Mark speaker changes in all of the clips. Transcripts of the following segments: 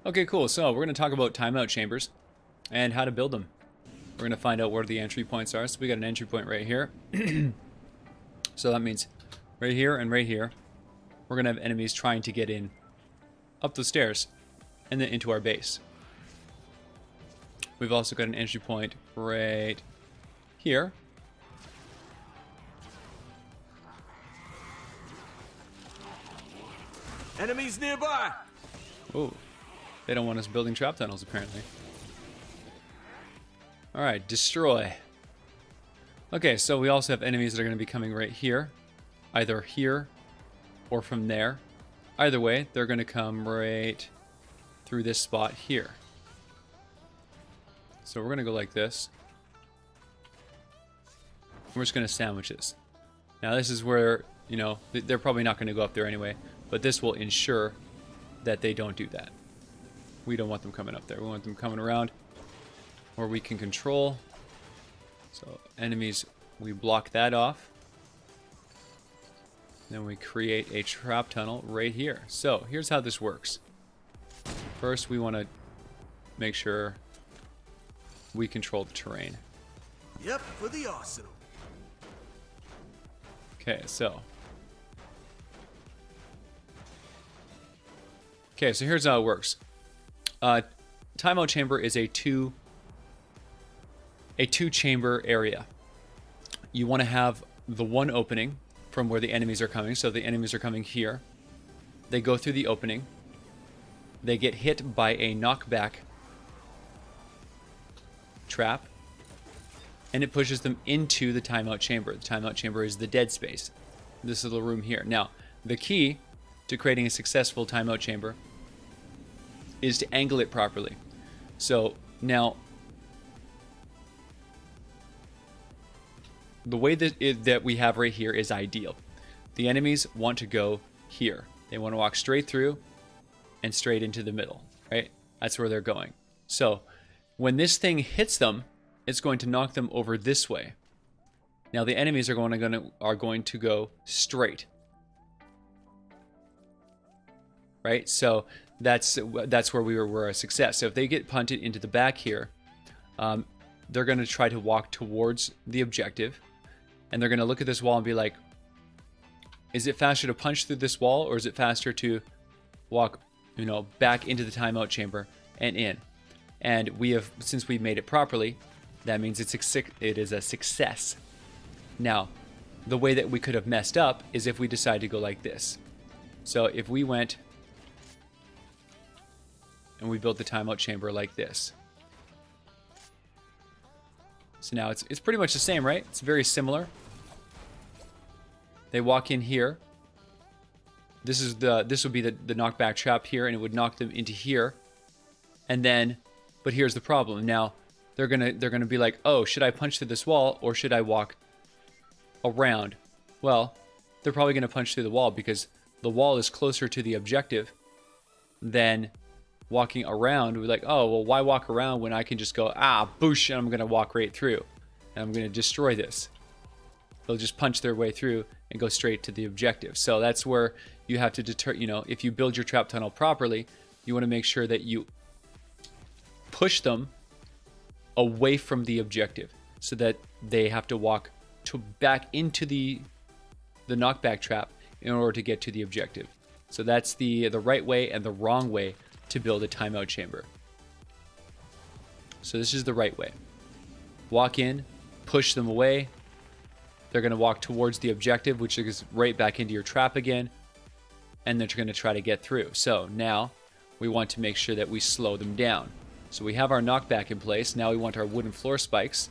Speaker 1: Okay, cool. So we're going to talk about timeout chambers and how to build them. We're going to find out where the entry points are. So we got an entry point right here. So that means right here and right here, we're going to have enemies trying to get in up the stairs and then into our base. We've also got an entry point right here.
Speaker 2: Enemies nearby!
Speaker 1: Oh, they don't want us building trap tunnels apparently. Alright, destroy. Okay, so we also have enemies that are going to be coming right here. Either here or from there. Either way, they're going to come right through this spot here. So we're going to go like this. We're just going to sandwich this. Now this is where, you know, they're probably not going to go up there anyway. But this will ensure that they don't do that. We don't want them coming up there. We want them coming around where we can control. So enemies, we block that off. Then we create a trap tunnel right here. So here's how this works. First, we want to make sure we control the terrain.
Speaker 2: Yep, for the arsenal.
Speaker 1: Okay, so here's how it works. Timeout chamber is a two chamber area. You want to have the one opening from where the enemies are coming. So the enemies are coming here. They go through the opening. They get hit by a knockback trap, and it pushes them into the timeout chamber. The timeout chamber is the dead space. This little room here. Now, the key to creating a successful timeout chamber is to angle it properly. So now, the way that we have right here is ideal. The enemies want to go here. They want to walk straight through and straight into the middle, right? That's where they're going. So when this thing hits them, it's going to knock them over this way. Now the enemies are going to go straight, right? So that's where we're a success. So if they get punted into the back here, they're going to try to walk towards the objective, and they're going to look at this wall and be like, is it faster to punch through this wall, or is it faster to walk, you know, back into the timeout chamber and in? And we have, since we've made it properly, that means it is a success. Now, the way that we could have messed up is if we decide to go like this. So if we went and we built the timeout chamber like this. So now it's pretty much the same, right? It's very similar. They walk in here. This would be the knockback trap here, and it would knock them into here. And then, but here's the problem. Now they're gonna be like, oh, should I punch through this wall or should I walk around? Well, they're probably gonna punch through the wall because the wall is closer to the objective than walking around. We're like, oh, well, why walk around when I can just go, boosh, and I'm gonna walk right through and I'm gonna destroy this. They'll just punch their way through and go straight to the objective. So that's where you have to deter, you know, if you build your trap tunnel properly, you want to make sure that you push them away from the objective so that they have to walk back into the knockback trap in order to get to the objective. So that's the right way and the wrong way to build a timeout chamber. So this is the right way. Walk in, push them away. They're going to walk towards the objective, which is right back into your trap again, and they're going to try to get through. So now we want to make sure that we slow them down. So we have our knockback in place. Now we want our wooden floor spikes.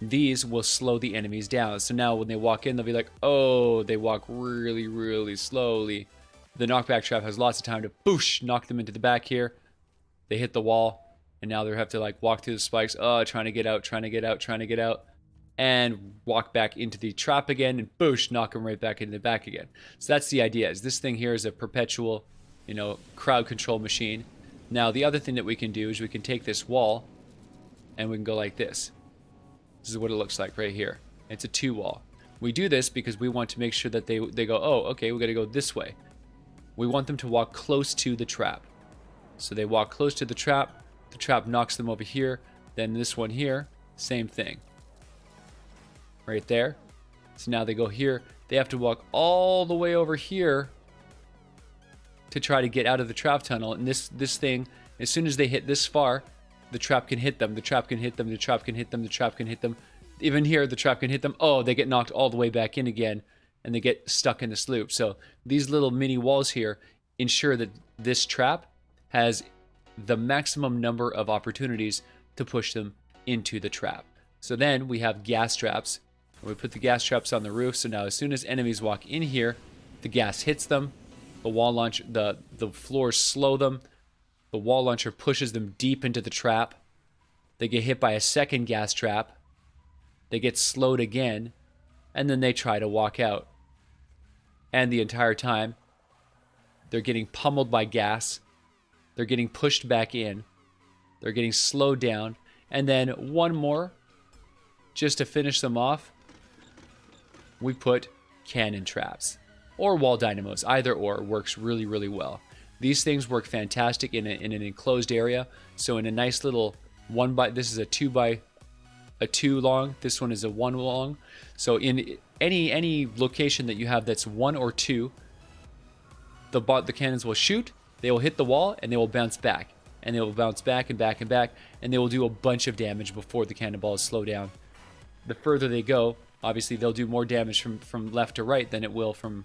Speaker 1: These will slow the enemies down. So now when they walk in, they'll be like, oh, they walk really, really slowly. The knockback trap has lots of time to boosh, knock them into the back here. They hit the wall, and now they have to like walk through the spikes. Oh, trying to get out, trying to get out, trying to get out. And walk back into the trap again and boosh, knock them right back into the back again. So that's the idea, is this thing here is a perpetual, you know, crowd control machine. Now the other thing that we can do is we can take this wall and we can go like this. This is what it looks like right here. It's a 2 wall. We do this because we want to make sure that they go, oh, okay, we got to go this way. We want them to walk close to the trap. So they walk close to the trap knocks them over here. Then this one here, same thing. Right there. So now they go here. They have to walk all the way over here to try to get out of the trap tunnel. And this thing, as soon as they hit this far, the trap can hit them. The trap can hit them. The trap can hit them. The trap can hit them. Even here, the trap can hit them. Oh, they get knocked all the way back in again, and they get stuck in this loop. So these little mini walls here ensure that this trap has the maximum number of opportunities to push them into the trap. So then we have gas traps. We put the gas traps on the roof. So now as soon as enemies walk in here, the gas hits them. The wall launch, the floors slow them. The wall launcher pushes them deep into the trap. They get hit by a second gas trap. They get slowed again. And then they try to walk out. And the entire time, they're getting pummeled by gas. They're getting pushed back in. They're getting slowed down. And then one more, just to finish them off, we put cannon traps. Or wall dynamos. Either or works really, really well. These things work fantastic in an enclosed area. So in a nice little this is a 2 long. This one is a 1 long. So in any location that you have that's 1 or 2, the cannons will shoot. They will hit the wall and they will bounce back. And they will bounce back and back and back. And they will do a bunch of damage before the cannonballs slow down. The further they go, obviously they'll do more damage from left to right than it will from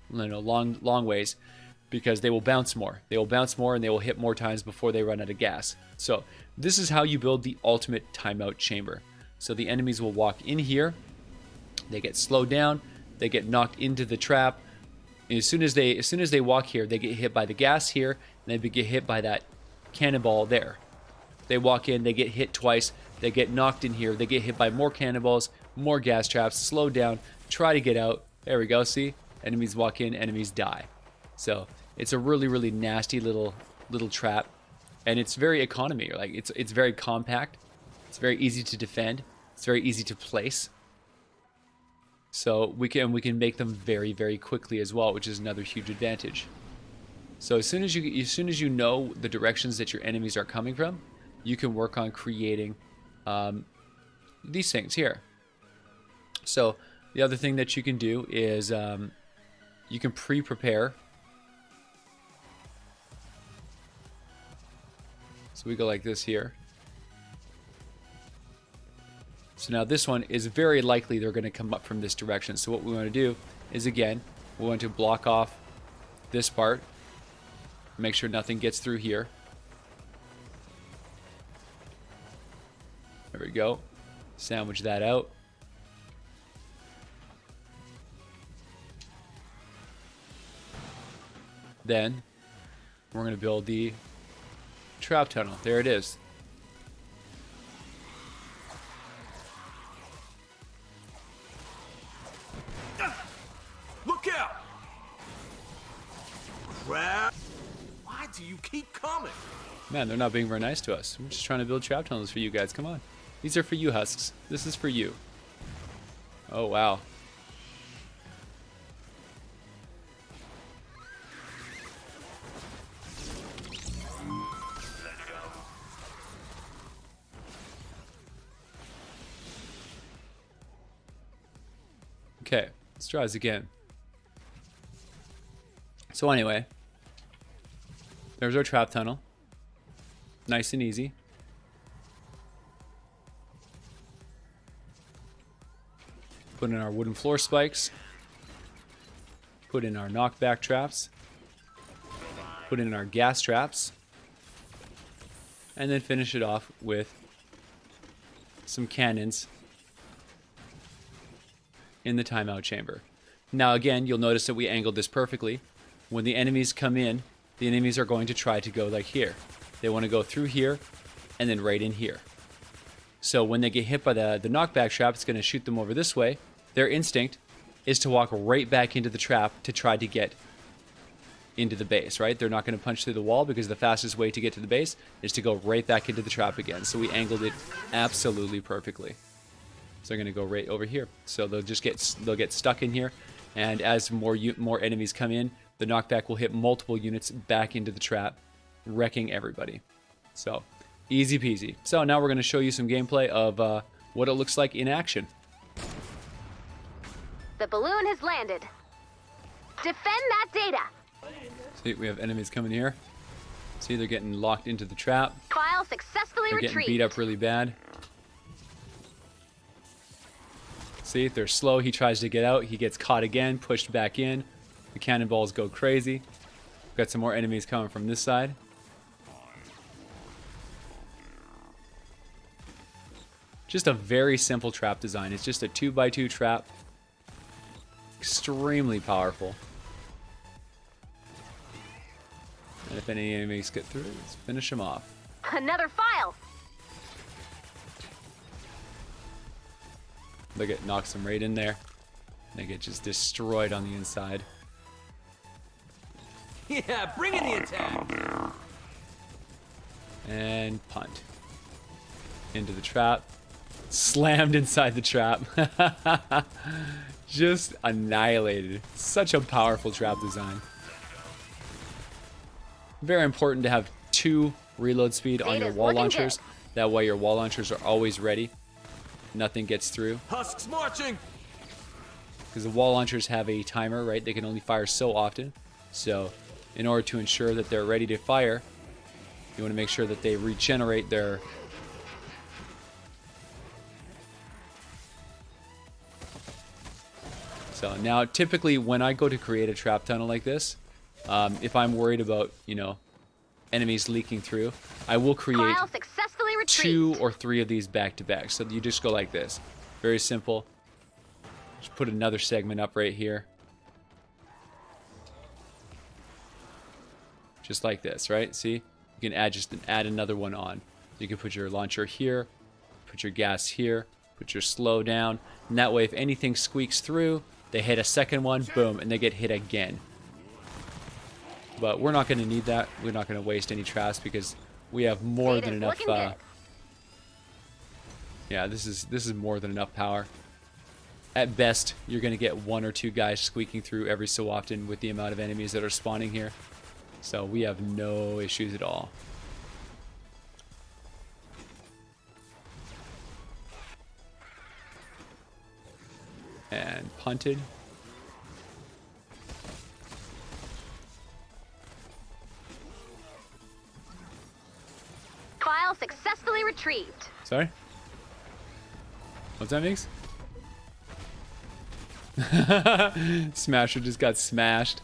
Speaker 1: long ways. Because they will bounce more. They will bounce more and they will hit more times before they run out of gas. So this is how you build the ultimate timeout chamber. So the enemies will walk in here. They get slowed down. They get knocked into the trap. And as soon as they walk here, they get hit by the gas here, and they get hit by that cannonball there. They walk in, they get hit twice, they get knocked in here, they get hit by more cannonballs, more gas traps, slowed down, try to get out. There we go, see? Enemies walk in, enemies die. So it's a really, really nasty little trap. And it's very economy. Like it's very compact. It's very easy to defend. It's very easy to place. So we can make them very, very quickly as well, which is another huge advantage. So as soon as you know the directions that your enemies are coming from, you can work on creating these things here. So the other thing that you can do is you can pre-prepare. So we go like this here. So now this one is very likely they're going to come up from this direction. So what we want to do is, again, we want to block off this part. Make sure nothing gets through here. There we go. Sandwich that out. Then we're going to build the trap tunnel. There it is.
Speaker 2: Look out! Crap! Why do you keep coming?
Speaker 1: Man, they're not being very nice to us. I'm just trying to build trap tunnels for you guys. Come on. These are for you, Husks. This is for you. Oh, wow. Okay, let's try this again. So anyway, there's our trap tunnel. Nice and easy. Put in our wooden floor spikes. Put in our knockback traps. Put in our gas traps. And then finish it off with some cannons in the timeout chamber. Now again, you'll notice that we angled this perfectly. When the enemies come in, the enemies are going to try to go like here. They want to go through here and then right in here. So when they get hit by the knockback trap, it's going to shoot them over this way. Their instinct is to walk right back into the trap to try to get into the base, right? They're not going to punch through the wall because the fastest way to get to the base is to go right back into the trap again. So we angled it absolutely perfectly. So they're going to go right over here. So they'll get stuck in here, and as more enemies come in, the knockback will hit multiple units back into the trap, wrecking everybody. So, easy peasy. So now we're going to show you some gameplay of what it looks like in action.
Speaker 3: The balloon has landed. Defend that data.
Speaker 1: See, we have enemies coming here. See, they're getting locked into the trap.
Speaker 3: File successfully
Speaker 1: They're
Speaker 3: retrieved.
Speaker 1: getting beat up really bad. See, they're slow. He tries to get out. He gets caught again, pushed back in. The cannonballs go crazy. Got some more enemies coming from this side. Just a very simple trap design. It's just a 2x2 trap. Extremely powerful. And if any enemies get through, let's finish them off.
Speaker 3: Another file.
Speaker 1: Look at, knocks them right in there. They get just destroyed on the inside.
Speaker 2: Yeah, bring in the attack.
Speaker 1: And punt. Into the trap. Slammed inside the trap. Just annihilated. Such a powerful trap design. Very important to have 2 reload speed on your
Speaker 3: Data's
Speaker 1: wall
Speaker 3: looking
Speaker 1: launchers.
Speaker 3: good.
Speaker 1: That way your wall launchers are always ready. Nothing gets through.
Speaker 2: Husks marching.
Speaker 1: Because the wall launchers have a timer, right? They can only fire so often. So in order to ensure that they're ready to fire, you want to make sure that they regenerate their... So now typically when I go to create a trap tunnel like this, if I'm worried about, you know, enemies leaking through, I will create
Speaker 3: File successfully
Speaker 1: 2
Speaker 3: retrieved.
Speaker 1: or 3 of these back to back. So you just go like this. Very simple. Just put another segment up right here. Just like this, right? See? You can add another one on. You can put your launcher here, put your gas here, put your slow down. And that way if anything squeaks through, they hit a second one, boom, and they get hit again. But we're not going to need that. We're not going to waste any traps because we have more
Speaker 3: Data's
Speaker 1: than enough.
Speaker 3: looking good.
Speaker 1: Yeah, this is more than enough power. At best, you're going to get 1 or 2 guys squeaking through every so often with the amount of enemies that are spawning here. So we have no issues at all. And punted.
Speaker 3: File successfully retrieved.
Speaker 1: Sorry? What's that, Meeks? Smasher just got smashed.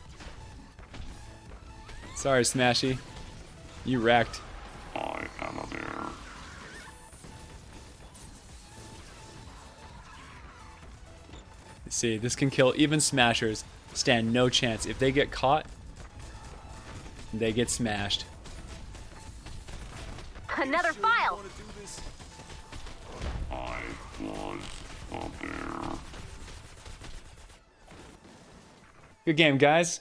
Speaker 1: Sorry, Smashy. You wrecked.
Speaker 4: I am a bear.
Speaker 1: See, this can kill even Smashers. Stand no chance. If they get caught, they get smashed.
Speaker 3: Another file.
Speaker 2: Want to do this?
Speaker 4: I was a bear.
Speaker 1: Good game, guys.